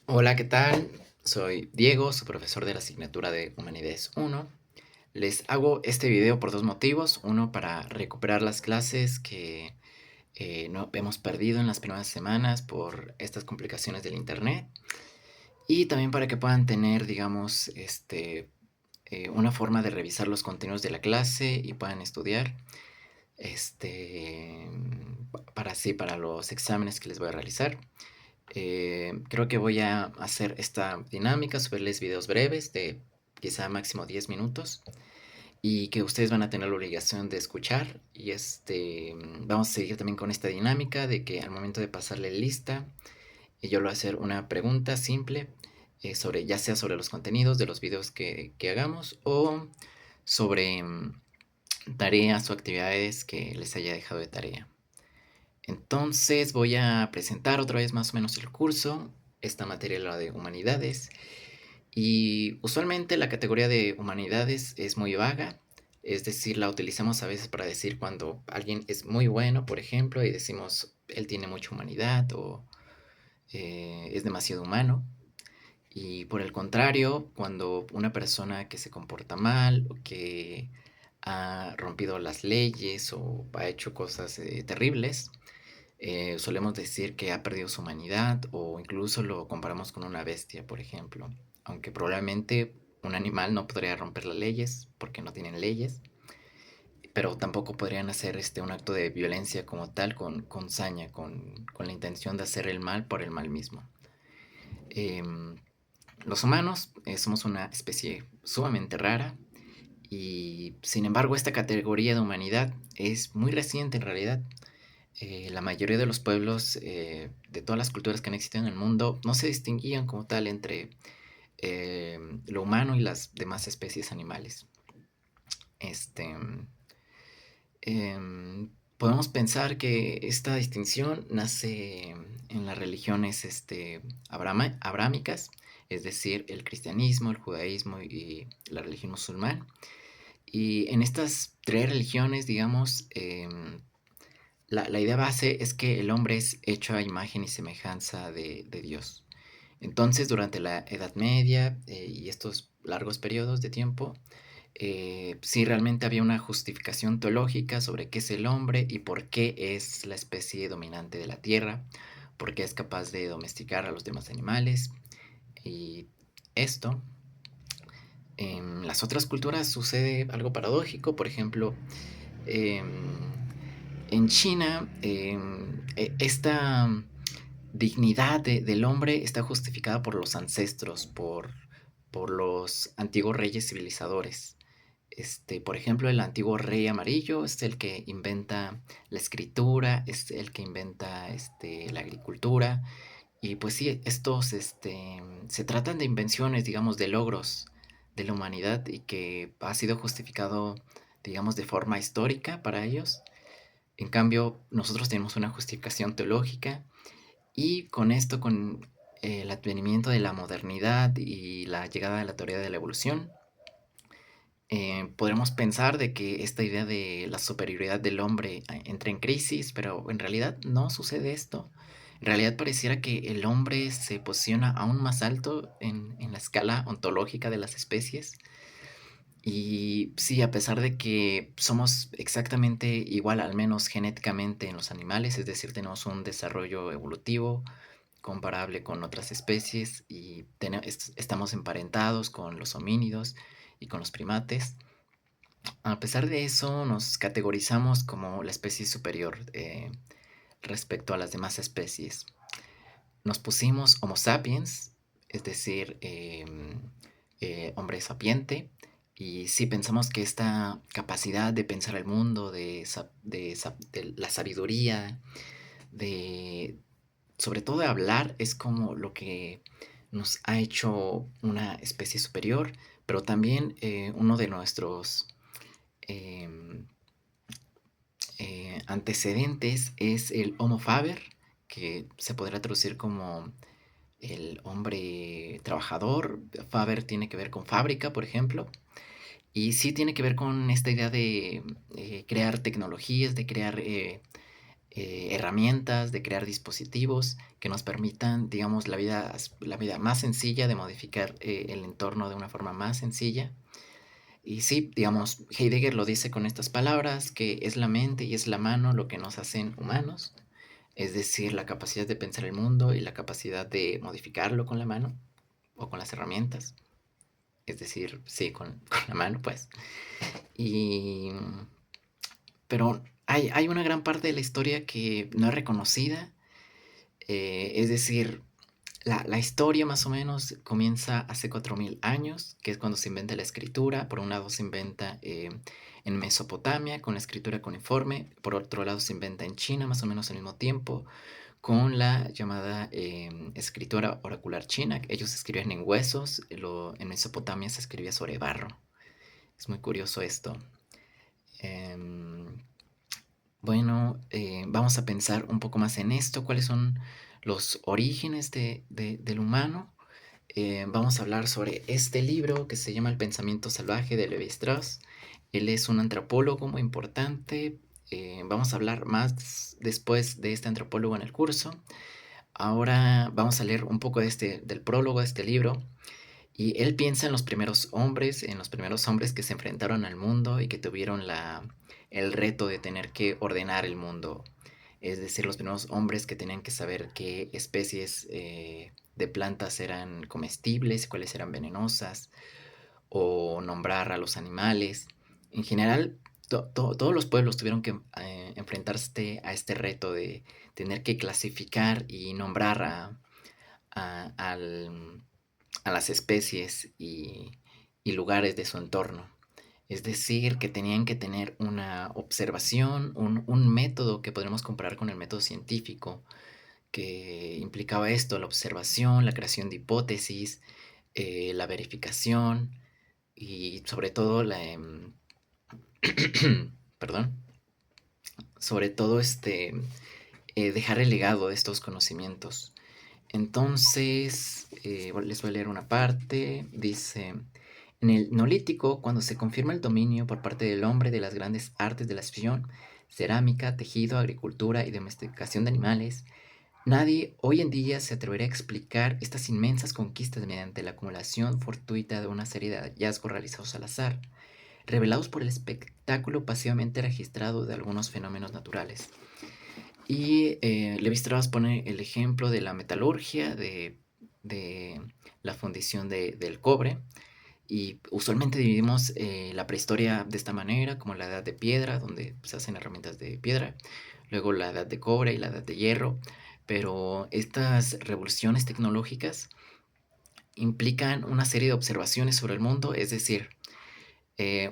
Hola, ¿qué tal? Soy Diego, su profesor de la asignatura de Humanidades 1. Les hago este video por dos motivos. Uno, para recuperar las clases que no hemos perdido en las primeras semanas por estas complicaciones del internet. Y también para que puedan tener, digamos, una forma de revisar los contenidos de la clase y puedan estudiar. Este, para los exámenes que les voy a realizar. Creo que voy a hacer esta dinámica, subirles videos breves de quizá máximo 10 minutos y que ustedes van a tener la obligación de escuchar. Y vamos a seguir también con esta dinámica de que al momento de pasarle lista, yo le voy a hacer una pregunta simple sobre, ya sea sobre los contenidos de los videos que hagamos o sobre tareas o actividades que les haya dejado de tarea. Entonces voy a presentar otra vez más o menos el curso. Esta materia es la de humanidades. Y usualmente la categoría de humanidades es muy vaga. Es decir, la utilizamos a veces para decir cuando alguien es muy bueno, por ejemplo, y decimos, él tiene mucha humanidad o es demasiado humano. Y por el contrario, cuando una persona que se comporta mal o que ha rompido las leyes o ha hecho cosas terribles, solemos decir que ha perdido su humanidad o incluso lo comparamos con una bestia, por ejemplo. Aunque probablemente un animal no podría romper las leyes porque no tienen leyes, pero tampoco podrían hacer un acto de violencia como tal con saña, con la intención de hacer el mal por el mal mismo. Em, los humanos somos una especie sumamente rara y sin embargo esta categoría de humanidad es muy reciente en realidad. La mayoría de los pueblos de todas las culturas que han existido en el mundo no se distinguían como tal entre lo humano y las demás especies animales. Este, Podemos pensar que esta distinción nace en las religiones abrámicas, es decir, el cristianismo, el judaísmo y la religión musulmán. Y en estas tres religiones, digamos, la idea base es que el hombre es hecho a imagen y semejanza de Dios. Entonces, durante la Edad Media y estos largos periodos de tiempo, sí realmente había una justificación teológica sobre qué es el hombre y por qué es la especie dominante de la Tierra, por qué es capaz de domesticar a los demás animales. Y esto, en las otras culturas sucede algo paradójico, por ejemplo, em, en China, esta dignidad del hombre está justificada por los ancestros, por los antiguos reyes civilizadores. Por ejemplo, el antiguo rey amarillo es el que inventa la escritura, es el que inventa la agricultura. Y pues sí, estos se tratan de invenciones, digamos, de logros de la humanidad y que ha sido justificado, digamos, de forma histórica para ellos. En cambio, nosotros tenemos una justificación teológica y con esto, con el advenimiento de la modernidad y la llegada de la teoría de la evolución, podremos pensar de que esta idea de la superioridad del hombre entra en crisis, pero en realidad no sucede esto. En realidad pareciera que el hombre se posiciona aún más alto en la escala ontológica de las especies. Y sí, a pesar de que somos exactamente igual, al menos genéticamente, en los animales, es decir, tenemos un desarrollo evolutivo comparable con otras especies y estamos emparentados con los homínidos y con los primates. A pesar de eso, nos categorizamos como la especie superior respecto a las demás especies. Nos pusimos Homo sapiens, es decir, hombre sapiente, y sí pensamos que esta capacidad de pensar el mundo, de la sabiduría, de sobre todo de hablar, es como lo que nos ha hecho una especie superior, pero también uno de nuestros em, antecedentes es el Homo faber, que se podrá traducir como el hombre trabajador. Faber tiene que ver con fábrica, por ejemplo, y sí tiene que ver con esta idea de crear tecnologías, de crear herramientas, de crear dispositivos que nos permitan, digamos, la vida más sencilla, de modificar el entorno de una forma más sencilla. Y sí, digamos, Heidegger lo dice con estas palabras, que es la mente y es la mano lo que nos hacen humanos, es decir, la capacidad de pensar el mundo y la capacidad de modificarlo con la mano o con las herramientas, es decir, sí, con la mano, pues. Y, pero hay una gran parte de la historia que no es reconocida, es decir, la historia más o menos comienza hace 4000 años, que es cuando se inventa la escritura. Por un lado se inventa en Mesopotamia con la escritura cuneiforme, por otro lado se inventa en China más o menos al mismo tiempo con la llamada escritura oracular china. Ellos escribían en huesos, en Mesopotamia se escribía sobre barro. Es muy curioso esto. Em, bueno, vamos a pensar un poco más en esto, cuáles son los orígenes del humano. Vamos a hablar sobre este libro que se llama El pensamiento salvaje de Levi Strauss. Él es un antropólogo muy importante. Vamos a hablar más después de este antropólogo en el curso. Ahora vamos a leer un poco del prólogo de este libro. Y él piensa en los primeros hombres que se enfrentaron al mundo y que tuvieron el reto de tener que ordenar el mundo. Es decir, los primeros hombres que tenían que saber qué especies de plantas eran comestibles y cuáles eran venenosas, o nombrar a los animales. En general, todos los pueblos tuvieron que enfrentarse a este reto de tener que clasificar y nombrar a- al, a las especies y lugares de su entorno. Es decir, que tenían que tener una observación, un método que podremos comparar con el método científico, que implicaba esto, la observación, la creación de hipótesis, la verificación y sobre todo perdón, sobre todo dejar el legado de estos conocimientos. Entonces, les voy a leer una parte. Dice, en el Neolítico, cuando se confirma el dominio por parte del hombre de las grandes artes de la fusión, cerámica, tejido, agricultura y domesticación de animales, nadie hoy en día se atrevería a explicar estas inmensas conquistas mediante la acumulación fortuita de una serie de hallazgos realizados al azar, revelados por el espectáculo pasivamente registrado de algunos fenómenos naturales. Y Levi Strauss pone el ejemplo de la metalurgia, de la fundición del cobre. Y usualmente dividimos la prehistoria de esta manera, como la edad de piedra, donde se hacen herramientas de piedra, luego la edad de cobre y la edad de hierro. Pero estas revoluciones tecnológicas implican una serie de observaciones sobre el mundo, es decir,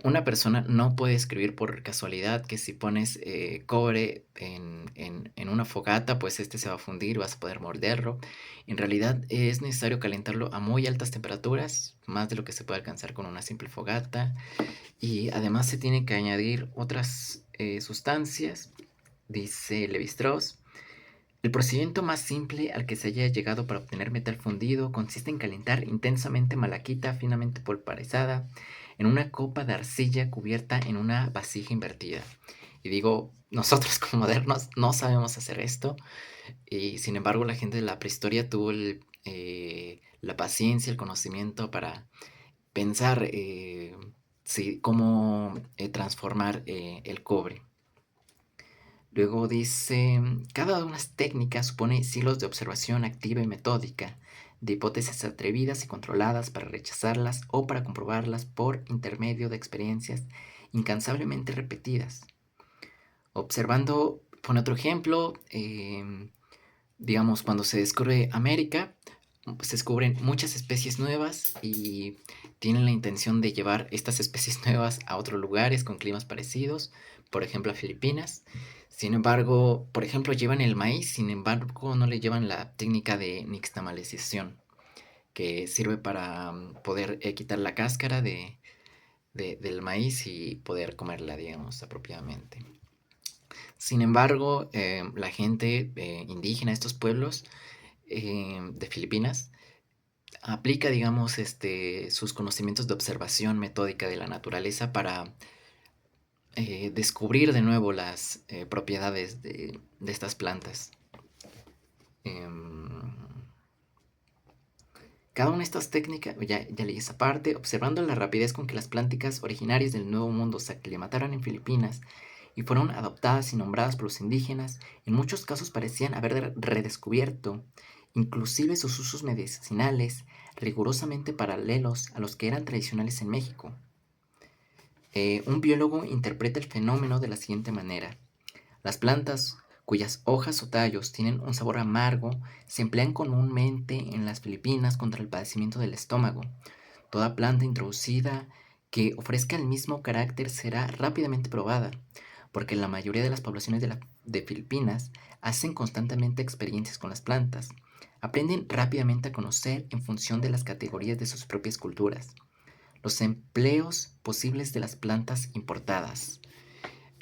una persona no puede escribir por casualidad que si pones cobre en una fogata, pues este se va a fundir, vas a poder morderlo. En realidad es necesario calentarlo a muy altas temperaturas, más de lo que se puede alcanzar con una simple fogata. Y además se tienen que añadir otras sustancias, dice Levi-Strauss. El procedimiento más simple al que se haya llegado para obtener metal fundido consiste en calentar intensamente malaquita finamente pulverizada en una copa de arcilla cubierta en una vasija invertida. Y digo, nosotros como modernos no sabemos hacer esto, y sin embargo la gente de la prehistoria tuvo la paciencia, el conocimiento para pensar sí, cómo transformar el cobre. Luego dice, cada una de las técnicas supone siglos de observación activa y metódica, de hipótesis atrevidas y controladas para rechazarlas o para comprobarlas por intermedio de experiencias incansablemente repetidas. Observando, pone otro ejemplo, digamos, cuando se descubre América, se descubren muchas especies nuevas y tienen la intención de llevar estas especies nuevas a otros lugares con climas parecidos, por ejemplo a Filipinas. Sin embargo, por ejemplo, llevan el maíz, sin embargo, no le llevan la técnica de nixtamalización, que sirve para poder quitar la cáscara del maíz y poder comerla, digamos, apropiadamente. Sin embargo, la gente indígena de estos pueblos de Filipinas aplica, digamos, sus conocimientos de observación metódica de la naturaleza para descubrir de nuevo las propiedades de estas plantas. Em, Cada una de estas técnicas, ya leí esa parte, observando la rapidez con que las plantas originarias del Nuevo Mundo se aclimataron en Filipinas y fueron adoptadas y nombradas por los indígenas, en muchos casos parecían haber redescubierto inclusive sus usos medicinales rigurosamente paralelos a los que eran tradicionales en México. Un biólogo interpreta el fenómeno de la siguiente manera. Las plantas cuyas hojas o tallos tienen un sabor amargo se emplean comúnmente en las Filipinas contra el padecimiento del estómago. Toda planta introducida que ofrezca el mismo carácter será rápidamente probada, porque la mayoría de las poblaciones de Filipinas hacen constantemente experiencias con las plantas. Aprenden rápidamente a conocer en función de las categorías de sus propias culturas los empleos posibles de las plantas importadas.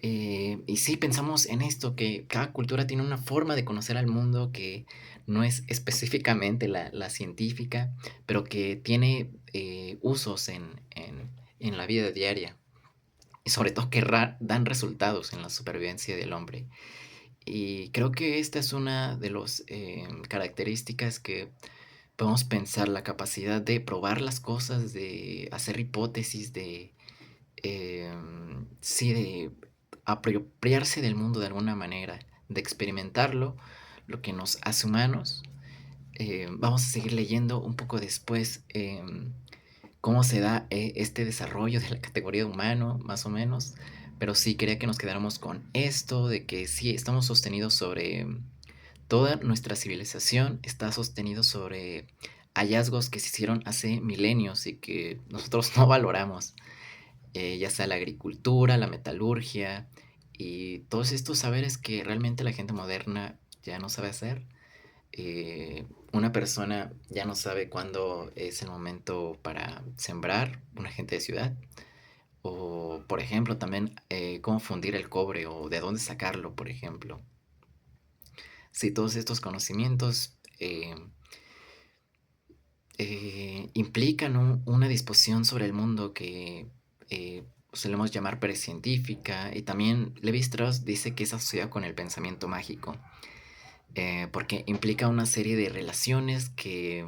Y sí, pensamos en esto, que cada cultura tiene una forma de conocer al mundo que no es específicamente la científica, pero que tiene usos en la vida diaria y sobre todo que dan resultados en la supervivencia del hombre. Y creo que esta es una de las características que podemos pensar, la capacidad de probar las cosas, de hacer hipótesis, sí, de apropiarse del mundo de alguna manera, de experimentarlo, lo que nos hace humanos. Vamos a seguir leyendo un poco después cómo se da este desarrollo de la categoría de humano, más o menos. Pero sí quería que nos quedáramos con esto, de que sí, estamos sostenidos sobre toda nuestra civilización, está sostenido sobre hallazgos que se hicieron hace milenios y que nosotros no valoramos, ya sea la agricultura, la metalurgia y todos estos saberes que realmente la gente moderna ya no sabe hacer. Una persona ya no sabe cuándo es el momento para sembrar, una gente de ciudad, o por ejemplo también cómo fundir el cobre o de dónde sacarlo, por ejemplo. Sí, todos estos conocimientos implican una disposición sobre el mundo que solemos llamar precientífica, y también Levi-Strauss dice que es asociado con el pensamiento mágico, porque implica una serie de relaciones que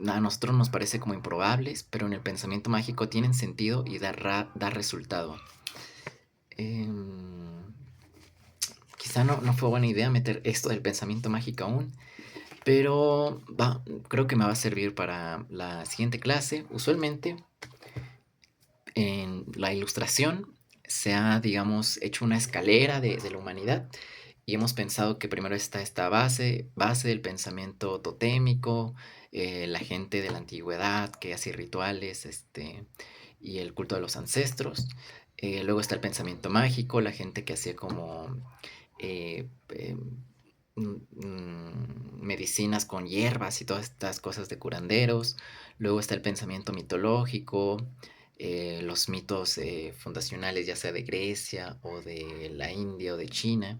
a nosotros nos parece como improbables, pero en el pensamiento mágico tienen sentido y da resultado. Em, Quizá no fue buena idea meter esto del pensamiento mágico aún, pero creo que me va a servir para la siguiente clase. Usualmente en la ilustración se ha, digamos, hecho una escalera de la humanidad y hemos pensado que primero está esta base del pensamiento totémico, la gente de la antigüedad que hacía rituales, y el culto de los ancestros. Luego está el pensamiento mágico, la gente que hacía como eh, em, medicinas con hierbas y todas estas cosas de curanderos. Luego está el pensamiento mitológico, los mitos fundacionales, ya sea de Grecia o de la India o de China,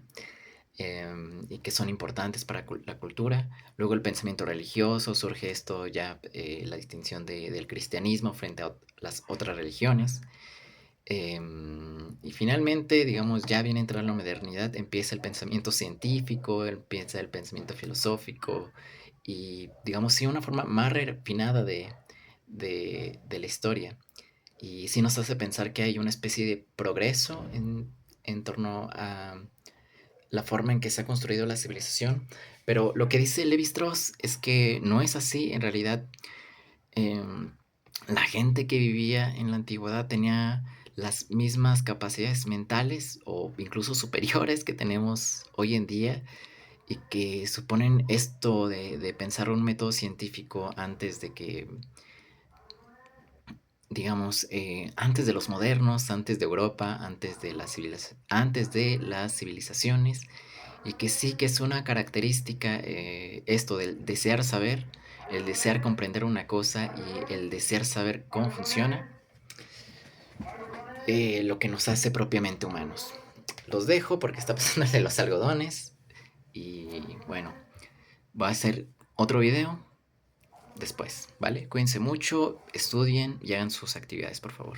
y que son importantes para la cultura. Luego el pensamiento religioso, surge esto ya, la distinción del cristianismo frente a las otras religiones. Y finalmente, digamos, ya viene a entrar la modernidad, empieza el pensamiento científico, empieza el pensamiento filosófico y, digamos, sí, una forma más refinada de la historia. Y sí nos hace pensar que hay una especie de progreso en torno a la forma en que se ha construido la civilización. Pero lo que dice Levi Strauss es que no es así. En realidad, em, la gente que vivía en la antigüedad tenía las mismas capacidades mentales o incluso superiores que tenemos hoy en día, y que suponen esto de pensar un método científico antes de que, digamos, antes de los modernos, antes de Europa, antes de las civilizaciones, y que sí que es una característica, esto del desear saber, el desear comprender una cosa y el desear saber cómo funciona, lo que nos hace propiamente humanos. Los dejo porque está pasando el de los algodones y bueno, va a ser otro video después, ¿vale? Cuídense mucho, estudien y hagan sus actividades, por favor.